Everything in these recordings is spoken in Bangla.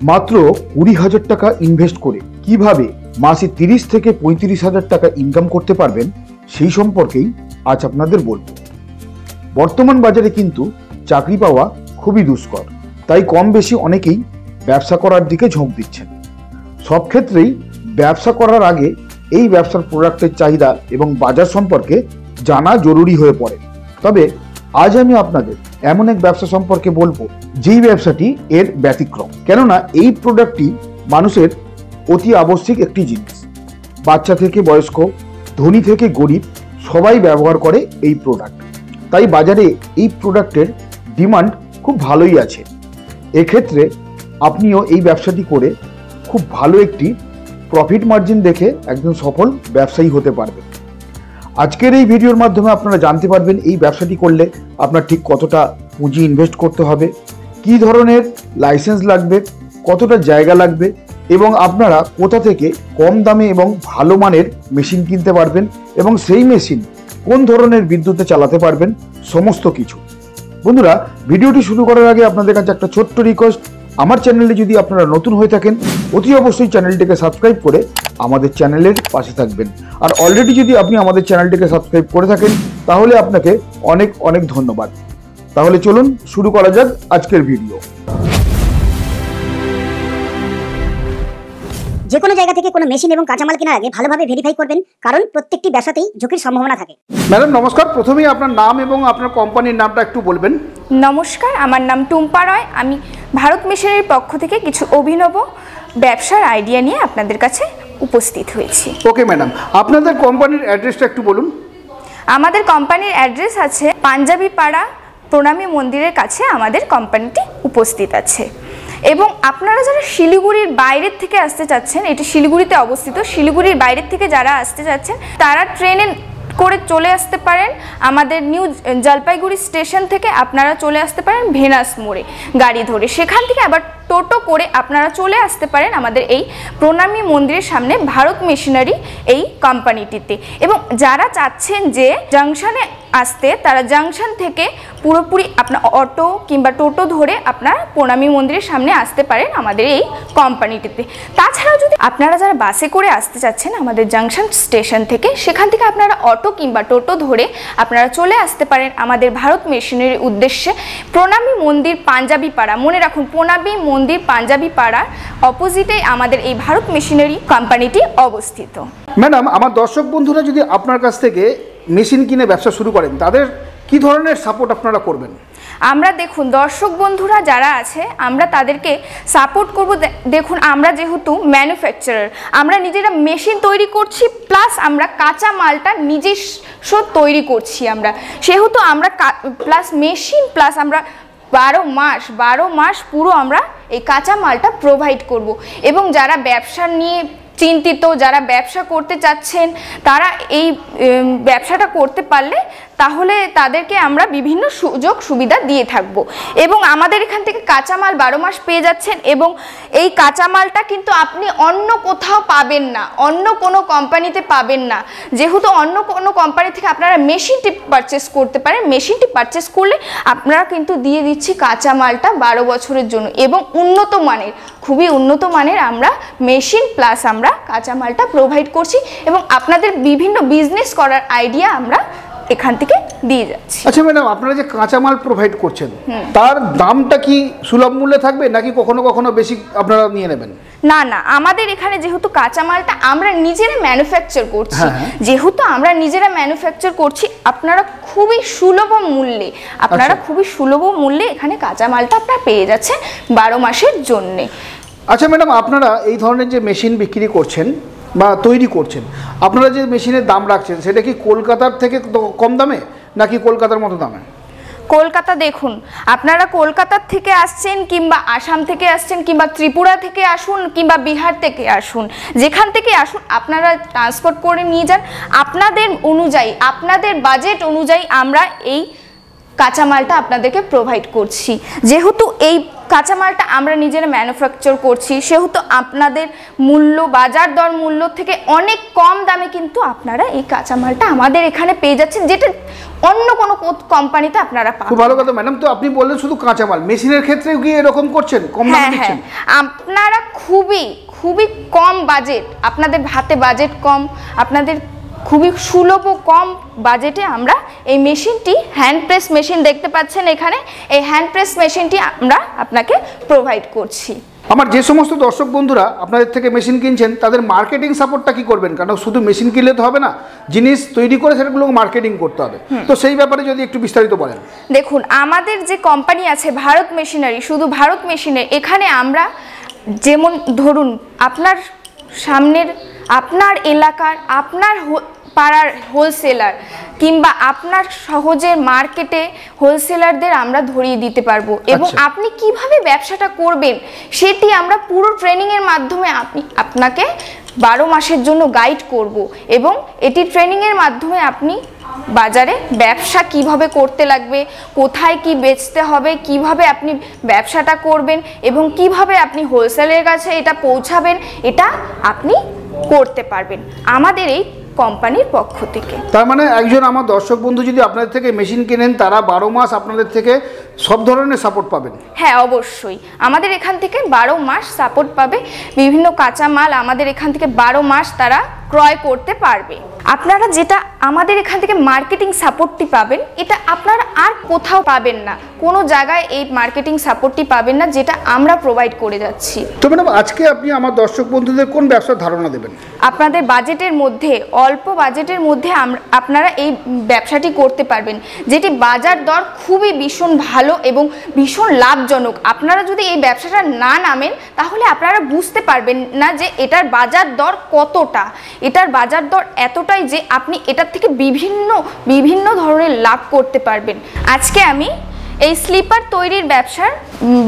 মাত্র 20,000 টাকা ইনভেস্ট করে কিভাবে মাসে 30 থেকে 35,000 টাকা ইনকাম করতে পারবেন সেই সম্পর্কেই আজ আপনাদের বলবো। বর্তমান বাজারে কিন্তু চাকরি পাওয়া খুবই দুষ্কর, তাই কম বেশি অনেকেই ব্যবসা করার দিকে ঝোঁক দিচ্ছেন। সব ক্ষেত্রেই ব্যবসা করার আগে এই ব্যবসার প্রোডাক্টের চাহিদা এবং বাজার সম্পর্কে জানা জরুরি হয়ে পড়ে। তবে আজ আমি আপনাদের এমন এক ব্যবসা সম্পর্কে বলবো যেই ব্যবসাটি এর ব্যতিক্রম, কেননা এই প্রোডাক্টটি মানুষের অতি আবশ্যিক একটি জিনিস। বাচ্চা থেকে বয়স্ক, ধনী থেকে গরিব সবাই ব্যবহার করে এই প্রোডাক্ট, তাই বাজারে এই প্রোডাক্টের ডিমান্ড খুব ভালোই আছে। এক্ষেত্রে আপনিও এই ব্যবসাটি করে খুব ভালো একটি প্রফিট মার্জিন দেখে একজন সফল ব্যবসায়ী হতে পারবেন। আজকের এই ভিডিওর মাধ্যমে আপনারা জানতে পারবেন এই ব্যবসাটি করলে আপনার ঠিক কতটা পুঁজি ইনভেস্ট করতে হবে, কী ধরনের লাইসেন্স লাগবে, কতটা জায়গা লাগবে এবং আপনারা কোথা থেকে কম দামে এবং ভালো মানের মেশিন কিনতে পারবেন এবং সেই মেশিন কোন ধরনের বিদ্যুতে চালাতে পারবেন, সমস্ত কিছু। বন্ধুরা, ভিডিওটি শুরু করার আগে আপনাদের কাছে একটা ছোট্ট রিকোয়েস্ট, আমার চ্যানেলে যদি আপনারা নতুন হয়ে থাকেন অতি অবশ্যই চ্যানেলটিকে সাবস্ক্রাইব করে আমাদের চ্যানেলের পাশে থাকবেন। আর অলরেডি যদি আপনি আমাদের চ্যানেলটিকে সাবস্ক্রাইব করে থাকেন তাহলে আপনাকে অনেক অনেক ধন্যবাদ। তাহলে চলুন শুরু করা যাক আজকের ভিডিও। যে কোনো জায়গা থেকে কোনো মেশিন এবং কাঁচামাল কেনার আগে ভালোভাবে ভেরিফাই করবেন, কারণ প্রত্যেকটি ব্যবসাতেই ঝুঁকির সম্ভাবনা থাকে। ম্যাডাম নমস্কার, প্রথমেই আপনার নাম এবং আপনার কোম্পানির নামটা একটু বলবেন। নমস্কার, আমার নাম টুম্পা রয়। আমি ভারত মিশনের পক্ষ থেকে কিছু অভিনব ব্যবসার আইডিয়া নিয়ে আপনাদের কাছে উপস্থিত হয়েছি। ওকে ম্যাডাম, আপনাদের কোম্পানির অ্যাড্রেসটা একটু বলুন। আমাদের কোম্পানির অ্যাড্রেস আছে পাঞ্জাবি পাড়া প্রণামী মন্দিরের কাছে আমাদের কোম্পানিটি উপস্থিত আছে। এবং আপনারা যারা শিলিগুড়ির বাইরের থেকে আসতে চাচ্ছেন, এটি শিলিগুড়িতে অবস্থিত, শিলিগুড়ির বাইরের থেকে যারা আসতে চাচ্ছেন তারা ট্রেনে করে চলে আসতে পারেন। আমাদের নিউ জলপাইগুড়ি স্টেশন থেকে আপনারা চলে আসতে পারেন ভেনাস মোড়ে গাড়ি ধরে, সেখান থেকে আবার টোটো করে আপনারা চলে আসতে পারেন আমাদের এই প্রণামী মন্দিরের সামনে ভারত মেশিনারি এই কোম্পানিটিতে। এবং যারা চাচ্ছেন যে জাংশনে আসতে, তারা জাংশন থেকে পুরোপুরি আপনার অটো কিংবা টোটো ধরে আপনারা প্রণামী মন্দিরের সামনে আসতে পারেন আমাদের এই কোম্পানিটিতে। তাছাড়াও যদি আপনারা যারা বাসে করে আসতে চাচ্ছেন আমাদের জাংশন স্টেশন থেকে, সেখান থেকে আপনারা অটো কিংবা টোটো ধরে আপনারা চলে আসতে পারেন আমাদের ভারত মেশিনারির উদ্দেশ্যে প্রণামী মন্দির পাঞ্জাবি পাড়া। মনে রাখুন, প্রণামী মন্দির পাঞ্জাবি পাড়ার অপোজিটে আমাদের এই ভারত মেশিনারি কোম্পানিটি অবস্থিত। ম্যাডাম, আমার দর্শক বন্ধুরা যদি আপনার কাছ থেকে মেশিন কিনে ব্যবসা শুরু করেন তাদের কি ধরনের সাপোর্ট আপনারা করবেন? আমরা দেখুন, দর্শক বন্ধুরা যারা আছে আমরা তাদেরকে সাপোর্ট করব। দেখুন, আমরা যেহেতু ম্যানুফ্যাকচারার, আমরা নিজেরা মেশিন তৈরি করছি, প্লাস আমরা কাঁচা মালটা নিজস্ব তৈরি করছি আমরা, সেহেতু আমরা প্লাস মেশিন প্লাস আমরা 12 মাস পুরো আমরা এই কাঁচা মালটা প্রোভাইড করব। এবং যারা ব্যবসা নিয়ে চিন্তিত, যারা ব্যবসা করতে চাচ্ছেন, তারা এই ব্যবসাটা করতে পারলে তাহলে তাদেরকে আমরা বিভিন্ন সুযোগ সুবিধা দিয়ে থাকব। এবং আমাদের এখান থেকে কাঁচামাল 12 মাস পেয়ে যাচ্ছেন। এবং এই কাঁচামালটা কিন্তু আপনি অন্য কোথাও পাবেন না, অন্য কোনো কোম্পানিতে পাবেন না। যেহেতু অন্য কোনো কোম্পানি থেকে আপনারা মেশিনটি পারচেস করতে পারেন, মেশিনটি পারচেস করলে আপনারা কিন্তু দিয়ে দিচ্ছি কাঁচামালটা 12 বছরের জন্য এবং উন্নত মানের, খুবই উন্নত মানের আমরা মেশিন প্লাস আমরা কাঁচামালটা প্রোভাইড করছি। এবং আপনাদের বিভিন্ন বিজনেস করার আইডিয়া আমরা এখান থেকে দিয়ে যাচ্ছি। আচ্ছা ম্যাডাম, আপনারা যে কাঁচামাল প্রোভাইড করছেন তার দামটা কি সুলভ মূল্যে থাকবে নাকি কখনো কখনো বেশি আপনারা নিয়ে নেবেন? না না, আমাদের এখানে যেহেতু কাঁচামালটা আমরা নিজেরা ম্যানুফ্যাকচার করছি, যেহেতু আমরা নিজেরা ম্যানুফ্যাকচার করছি, আপনারা খুবই সুলভ মূল্যে এখানে কাঁচামালটা আপনারা পেয়ে যাচ্ছেন 12 মাসের জন্যে। আচ্ছা ম্যাডাম, আপনারা এই ধরনের যে মেশিন বিক্রি করছেন বা তৈরি করছেন, আপনারা যে মেশিনের দাম রাখছেন সেটা কি কলকাতার থেকে কম দামে নাকি কলকাতার মতো দামে? কলকাতা, দেখুন আপনারা কলকাতার থেকে আসছেন কিংবা আসাম থেকে আসছেন কিংবা ত্রিপুরা থেকে আসুন কিংবা বিহার থেকে আসুন, যেখান থেকে আসুন আপনারা ট্রান্সপোর্ট করে নিয়ে যান। আপনাদের অনুযায়ী, আপনাদের বাজেট অনুযায়ী আমরা এই কাঁচামালটা আপনাদেরকে প্রোভাইড করছি। যেহেতু এই কাঁচামালটা আমরা নিজেরা ম্যানুফ্যাকচার করছি, সেহেতু আপনাদের মূল্য, বাজার দর মূল্য থেকে অনেক কম দামে কিন্তু আপনারা এই কাঁচামালটা আমাদের এখানে পেয়ে যাচ্ছেন, যেটা অন্য কোনো কোম্পানিতে আপনারা পাবেন। খুব ভালো কথা ম্যাডাম। তো আপনি বললেন শুধু কাঁচামাল, মেশিনের ক্ষেত্রে কি এরকম করছেন, কম দামে দিচ্ছেন? আপনারা খুবই কম বাজেট, আপনাদের হাতে বাজেট কম, আপনাদের খুবই সুলভ ও কম বাজেটে আমরা এই মেশিনটি, হ্যান্ড প্রেস মেশিন দেখতে পাচ্ছেন এখানে, এই হ্যান্ড প্রেস মেশিনটি আমরা আপনাকে প্রোভাইড করছি। আমার যে সমস্ত দর্শক বন্ধুরা আপনাদের থেকে মেশিন কিনছেন, তাদের মার্কেটিং সাপোর্টটা কি করবেন? কারণ শুধু মেশিন কিনলে তো হবে না, জিনিস তৈরি করে সেগুলো মার্কেটিং করতে হবে। তো সেই ব্যাপারে যদি একটু বিস্তারিত বলেন। দেখুন, আমাদের যে কোম্পানি আছে ভারত মেশিনারি, শুধু ভারত মেশিনে, এখানে আমরা যেমন ধরুন আপনার সামনের, আপনার এলাকার, আপনার পাড়ার হোলসেলার কিংবা আপনার সহজে মার্কেটে হোলসেলারদের আমরা ধরিয়ে দিতে পারবো, এবং আপনি কিভাবে ব্যবসাটা করবেন সেটি আমরা পুরো ট্রেনিংয়ের মাধ্যমে আপনাকে 12 মাসের জন্য গাইড করব, এবং এটি ট্রেনিংয়ের মাধ্যমে আপনি বাজারে ব্যবসা কিভাবে করতে লাগবে, কোথায় কি বেচতে হবে, কিভাবে আপনি ব্যবসাটা করবেন এবং কিভাবে আপনি হোলসেলের কাছে এটা পৌঁছাবেন, এটা আপনি করতে পারবেন আমাদের এই কোম্পানির পক্ষ থেকে। তার মানে একজন আমার দর্শক বন্ধু যদি আপনাদের থেকে মেশিন কেনেন, তারা 12 মাস আপনাদের থেকে সব ধরনের সাপোর্ট পাবেন? হ্যাঁ, অবশ্যই আমাদের এখান থেকে 12 মাস সাপোর্ট পাবে। বিভিন্ন কাঁচামাল আমাদের এখান থেকে 12 মাস তারা ক্রয় করতে পারবে। আপনারা যেটা আমাদের এখান থেকে মার্কেটিং সাপোর্টটি পাবেন, এটা আপনারা আর কোথাও পাবেন না, কোনো জায়গায় এই মার্কেটিং সাপোর্টটি পাবেন না, যেটা আমরা প্রোভাইড করে যাচ্ছি। তো ম্যাডাম, আজকে আপনি আমার দর্শক বন্ধুদের কোন ব্যবসার ধারণা দেবেন? আপনাদের বাজেটের মধ্যে, অল্প বাজেটের মধ্যে আপনারা এই ব্যবসাটি করতে পারবেন, যেটি বাজার দর খুবই ভীষণ ভালো এবং ভীষণ লাভজনক। আপনারা যদি এই ব্যবসাটা না নামেন, তাহলে আপনারা বুঝতে পারবেন না যে এটার বাজার দর কতটা। এটার বাজার দর এতটাই যে আপনি এটার থেকে বিভিন্ন ধরনের লাভ করতে পারবেন। আজকে আমি এই স্লিপার তৈরির ব্যবসার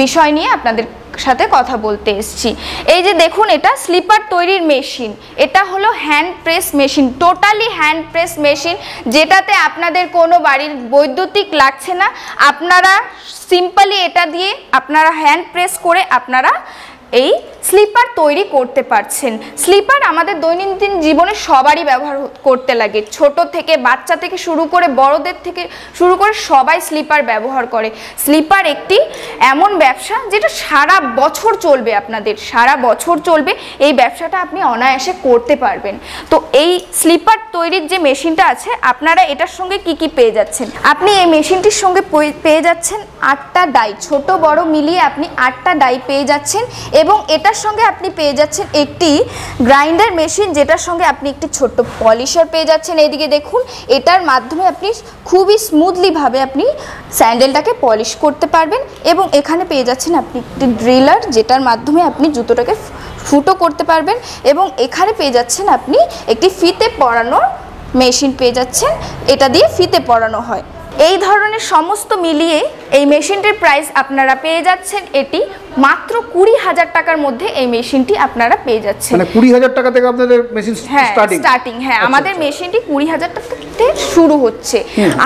বিষয় নিয়ে আপনাদের সাথে কথা বলতে এসেছি। এই যে দেখুন, এটা স্লিপার তৈরির মেশিন, এটা হলো hand press machine, totally hand press machine, যেটাতে আপনাদের কোনো বাড়ির বৈদ্যুতিক লাগছে না। আপনারা সিম্পলি এটা দিয়ে আপনারা হ্যান্ড প্রেস করে আপনারা এই স্লিপার তৈরি করতে পারছেন। স্লিপার আমাদের দৈনন্দিন জীবনে সবারই ব্যবহার করতে লাগে, ছোট থেকে বাচ্চা থেকে শুরু করে বড়দের থেকে শুরু করে সবাই স্লিপার ব্যবহার করে। স্লিপার একটি এমন ব্যবসা যেটা সারা বছর চলবে, আপনাদের সারা বছর চলবে, এই ব্যবসাটা আপনি অনায়াসে করতে পারবেন। তো এই স্লিপার তৈরির যে মেশিনটা আছে, আপনারা এটার সঙ্গে কি কি পেয়ে যাচ্ছেন? আপনি এই মেশিনটির সঙ্গে পেয়ে যাচ্ছেন 8টা ডাই, ছোট বড় মিলিয়ে আপনি 8টা ডাই পেয়ে যাচ্ছেন, এবং এটার সঙ্গে আপনি পেয়ে যাচ্ছেন একটি গ্রাইন্ডার মেশিন, যেটার সঙ্গে আপনি একটি ছোট্ট পলিশার পেয়ে যাচ্ছেন। এইদিকে দেখুন, এটার মাধ্যমে আপনি খুবই স্মুথলিভাবে আপনি স্যান্ডেলটাকে পলিশ করতে পারবেন, এবং এখানে পেয়ে যাচ্ছেন আপনি একটি ড্রিলার, যেটার মাধ্যমে আপনি জুতোটাকে ফুটো করতে পারবেন, এবং এখানে পেয়ে যাচ্ছেন আপনি একটি ফিতে পরানোর মেশিন পেয়ে যাচ্ছেন, এটা দিয়ে ফিতে পরানো হয়। এই ধরনের সমস্ত মিলিয়ে এই মেশিনটির প্রাইস আপনারা পেয়ে যাচ্ছেন এটি মাত্র 20,000 টাকার মধ্যে। এই মেশিনটি আপনারা পেয়ে যাচ্ছেন, মানে 20,000 টাকা থেকে আপনাদের মেশিন স্টার্টিং। হ্যাঁ, আমাদের মেশিনটি 20,000 টাকা থেকে শুরু হচ্ছে।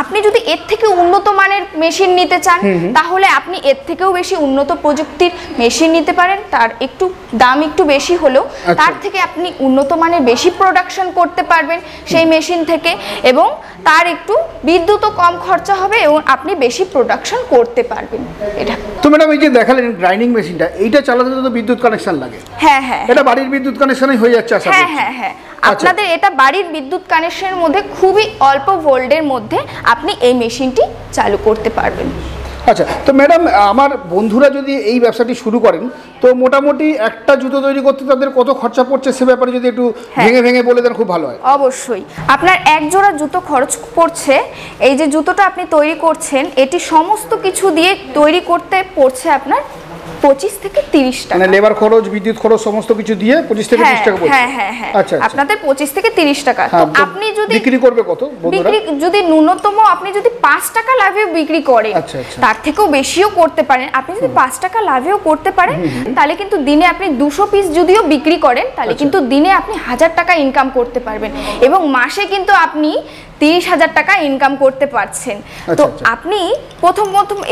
আপনি যদি এর থেকে উন্নত মানের মেশিন নিতে চান, তাহলে আপনি এর থেকেও বেশি উন্নত প্রযুক্তির মেশিন নিতে পারেন, তার একটু দাম একটু বেশি হলেও তার থেকে আপনি উন্নত মানের বেশি প্রোডাকশন করতে পারবেন সেই মেশিন থেকে, এবং তার একটু বিদ্যুৎও কম খরচা হবে এবং আপনি বেশি প্রোডাকশন করতে পারবেন। এটা তো ম্যাডাম, এই যে দেখালেন গ্রাইন্ডিং মেশিনটা, এইটা চালাতে তো বিদ্যুৎ কানেকশন লাগে? হ্যাঁ হ্যাঁ, এটা বাড়ির বিদ্যুৎ কানেকশনই হয়ে যাচ্ছে আশা হ্যাঁ করছি? হ্যাঁ হ্যাঁ, আপনাদের এটা বাড়ির বিদ্যুৎ কানেকশনের মধ্যে খুবই অল্প ভোল্টের মধ্যে আপনি এই মেশিনটি চালু করতে পারবেন। আচ্ছা, তো ম্যাডাম, আমার বন্ধুরা যদি এই ব্যবসাটি শুরু করেন, তো মোটামুটি একটা জুতো তৈরি করতে তাদের কত খরচা পড়ছে, সে ব্যাপারে যদি একটু ভেঙে বলে দেন খুব ভালো হয়। অবশ্যই, আপনার এক জোড়া জুতো খরচ পড়ছে, এই যে জুতোটা আপনি তৈরি করছেন, এটি সমস্ত কিছু দিয়ে তৈরি করতে পড়ছে আপনার 25 থেকে 30 টাকা। মানে লেবার খরচ, বিদ্যুৎ খরচ সমস্ত কিছু দিয়ে 25 থেকে 30 টাকা পড়ছে? হ্যাঁ হ্যাঁ হ্যাঁ, আচ্ছা, আপনাদের 25 থেকে 30 টাকা। তো আপনি যদি বিক্রি করবে কত বন্ধুরা? বিক্রি যদি ন্যূনতম আপনি যদি 5 টাকা লাভেও বিক্রি করেন, তার থেকেও বেশিও করতে পারেন। আপনি যদি 5 টাকা লাভেও করতে পারেন, তাহলে কিন্তু দিনে আপনি 200 পিস যদিও বিক্রি করেন, তাহলে কিন্তু দিনে আপনি 1000 টাকা ইনকাম করতে পারবেন, এবং মাসে কিন্তু আপনি 30,000 টাকা ইনকাম করতে পারছেন। তো আপনি প্রথম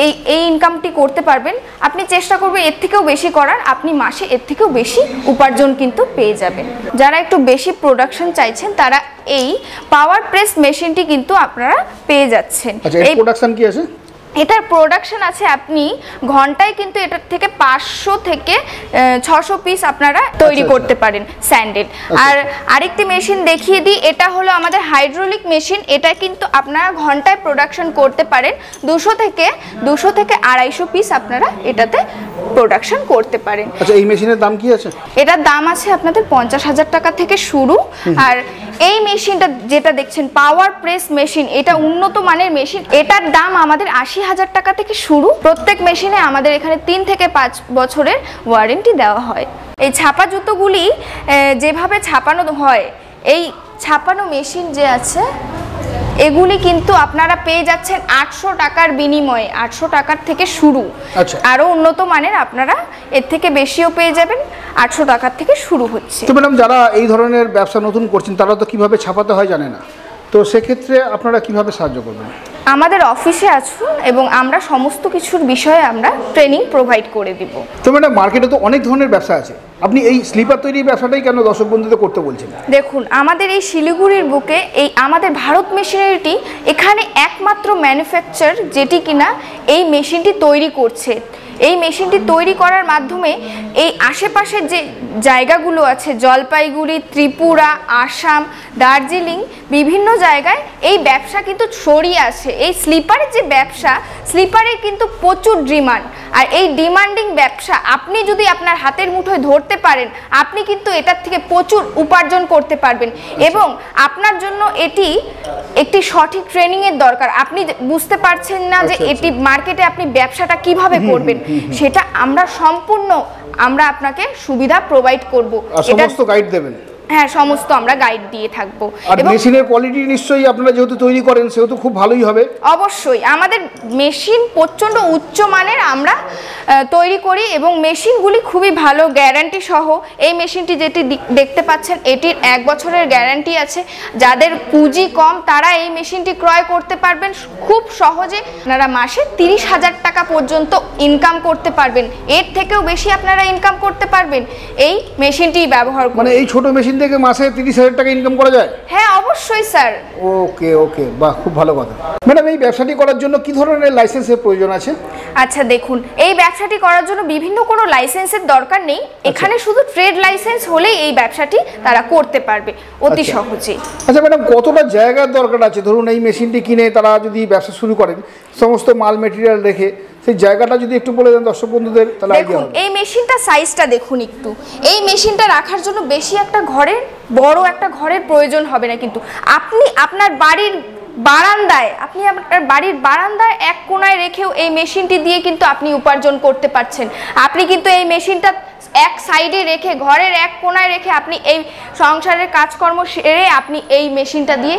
এই ইনকামটি করতে পারবেন, আপনি চেষ্টা করবেন এর থেকেও বেশি করার, আপনি মাসে এর থেকেও বেশি উপার্জন কিন্তু পেয়ে যাবেন। যারা একটু বেশি প্রোডাকশন চাইছেন তারা এই পাওয়ার প্রেস মেশিনটি কিন্তু আপনারা পেয়ে যাচ্ছেন। এই প্রোডাকশন কি আছে? এটার প্রোডাকশন আছে, আপনি ঘন্টায় কিন্তু এটার থেকে 500 থেকে 600 পিস আপনারা তৈরি করতে পারেন স্যান্ডেল। আর আরেকটি মেশিন দেখিয়ে দিই, এটা হলো আমাদের হাইড্রোলিক মেশিন। এটা কিন্তু আপনারা ঘন্টায় প্রোডাকশন করতে পারেন 200 থেকে 250 পিস আপনারা এটাতে প্রোডাকশন করতে পারেন। আচ্ছা, এই মেশিনের দাম কি আছে? এটার দাম আছে আপনাদের 50,000 টাকা থেকে শুরু। আর এই মেশিনটা যেটা দেখছেন পাওয়ার প্রেস মেশিন, এটা উন্নত মানের মেশিন, এটার দাম আমাদের 80,000 টাকা থেকে শুরু। প্রত্যেক মেশিনে আমাদের এখানে 3 থেকে 5 বছরের ওয়ারেন্টি দেওয়া হয়। এই ছাপা জুতোগুলি যেভাবে ছাপানো হয়, এই ছাপানো মেশিন যে আছে এগুলি কিন্তু আপনারা পেয়ে যাচ্ছেন 800 টাকার বিনিময়ে, 800 টাকার থেকে শুরু। আরো উন্নত মানের আপনারা এর থেকে বেশিও পেয়ে যাবেন, 800 টাকার থেকে শুরু হচ্ছে। তো ম্যাডাম, যারা এই ধরনের ব্যবসা নতুন করছেন তারা তো কিভাবে ছাপাতে হয় জানে না, তো সেক্ষেত্রে আপনারা কিভাবে সাহায্য করবেন? আমাদের অফিসে আসুন এবং আমরা সমস্ত কিছুর বিষয়ে আমরা ট্রেনিং প্রোভাইড করে দিব। তো ম্যাডাম, মার্কেটে তো অনেক ধরনের ব্যবসা আছে, আপনি এই স্লিপার তৈরির ব্যবসাটাই কেন দর্শক বন্ধুদের করতে বলছেন? দেখুন, আমাদের এই শিলিগুড়ির বুকে এই আমাদের ভারত মেশিনারিটি এখানে একমাত্র ম্যানুফ্যাকচার যেটি কিনা এই মেশিনটি তৈরি করছে। এই মেশিনটি তৈরি করার মাধ্যমে এই আশেপাশের যে জায়গাগুলো আছে, জলপাইগুড়ি, ত্রিপুরা, আসাম, দার্জিলিং, বিভিন্ন জায়গায় এই ব্যবসা কিন্তু ছড়িয়ে আছে। এই স্লিপারের যে ব্যবসা, স্লিপারের কিন্তু প্রচুর ডিমান্ড। আর এই ডিমান্ডিং ব্যবসা আপনি যদি আপনার হাতের মুঠোয় ধরতে পারেন, আপনি কিন্তু এটার থেকে প্রচুর উপার্জন করতে পারবেন। এবং আপনার জন্য এটি একটি সঠিক ট্রেনিংয়ের দরকার। আপনি বুঝতে পারছেন না যে এটি মার্কেটে আপনি ব্যবসাটা কিভাবে করবেন, সেটা আমরা সম্পূর্ণ আপনাকে সুবিধা প্রোভাইড করব। সমস্ত গাইড দেবেন? হ্যাঁ, সমস্ত আমরা গাইড দিয়ে থাকবো। আর মেশিনের কোয়ালিটি নিশ্চয়ই আপনারা যেহেতু তৈরি করেন সেহেতু খুব ভালোই হবে। অবশ্যই, আমাদের মেশিন প্রচণ্ড উচ্চ মানের আমরা তৈরি করি এবং মেশিনগুলি খুবই ভালো, গ্যারান্টি সহ। এই মেশিনটি যেটি দেখতে পাচ্ছেন এটির 1 বছরের গ্যারান্টি আছে। যাদের পুঁজি কম তারা এই মেশিনটি ক্রয় করতে পারবেন খুব সহজে। আপনারা মাসে 30,000 টাকা পর্যন্ত ইনকাম করতে পারবেন, এর থেকেও বেশি আপনারা ইনকাম করতে পারবেন এই মেশিনটি ব্যবহার করে। মানে এই ছোট মেশিন থেকে মাসে 30,000 টাকা ইনকাম করা যায়? হ্যাঁ, অবশ্যই স্যার। ওকে, বাহ, খুব ভালো কথা। ম্যাডাম, এই ব্যবসাটি করার জন্য কি ধরনের লাইসেন্সের প্রয়োজন আছে? আচ্ছা দেখুন, এই ব্যবসাটি করার জন্য বিভিন্ন কোনো লাইসেন্সের দরকার নেই। এখানে শুধু ট্রেড লাইসেন্স হলেই এই ব্যবসাটি তারা করতে পারবে অতি সহজেই। আচ্ছা ম্যাডাম, কতটা জায়গার দরকার আছে? ধরুন এই মেশিনটি কিনে তারা যদি ব্যবসা শুরু করেন, সমস্ত মাল মেটেরিয়াল রেখে, সেই জায়গাটা যদি একটু বলে দেন দর্শক বন্ধুদের তাহলে আইডিয়া হবে। এই মেশিনটা সাইজটা দেখুন একটু। এই মেশিনটা রাখার জন্য বেশি একটা বড় একটা ঘরের প্রয়োজন হবে না, কিন্তু আপনি আপনার বাড়ির বারান্দায় এক কোণায় রেখেও এই মেশিনটি দিয়ে কিন্তু আপনি উপার্জন করতে পারছেন। আপনি কিন্তু এই মেশিনটা এক সাইডে রেখে, ঘরের এক কোণায় রেখে আপনি এই সংসারের কাজকর্ম সেরে আপনি এই মেশিনটা দিয়ে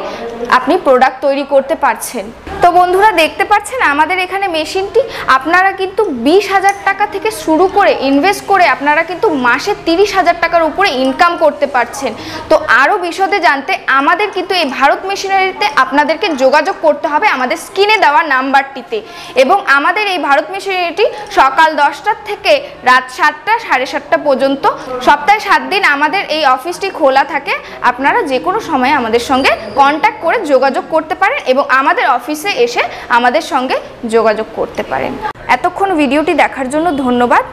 আপনি প্রোডাক্ট তৈরি করতে পারছেন। তো বন্ধুরা দেখতে পাচ্ছেন আমাদের এখানে মেশিনটি আপনারা কিন্তু 20,000 টাকা থেকে শুরু করে ইনভেস্ট করে আপনারা কিন্তু মাসে 30,000 টাকার উপরে ইনকাম করতে পারছেন। তো আরও বিশদে জানতে আমাদের কিন্তু এই ভারত মেশিনারিতে আপনাদেরকে যোগাযোগ করতে হবে আমাদের স্ক্রিনে দেওয়া নাম্বারটিতে। এবং আমাদের এই ভারত মেশিনারিটি সকাল 10টা থেকে রাত 7টা, 7:30 পর্যন্ত সপ্তাহে 7 দিন আমাদের এই অফিসটি খোলা থাকে। আপনারা যে কোনো সময় আমাদের সঙ্গে কন্ট্যাক্ট করে যোগাযোগ করতে পারেন এবং আমাদের অফিসে এসে আমাদের সঙ্গে যোগাযোগ করতে পারেন। এতক্ষণ ভিডিওটি দেখার জন্য ধন্যবাদ।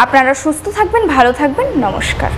আপনারা সুস্থ থাকবেন, ভালো থাকবেন, নমস্কার।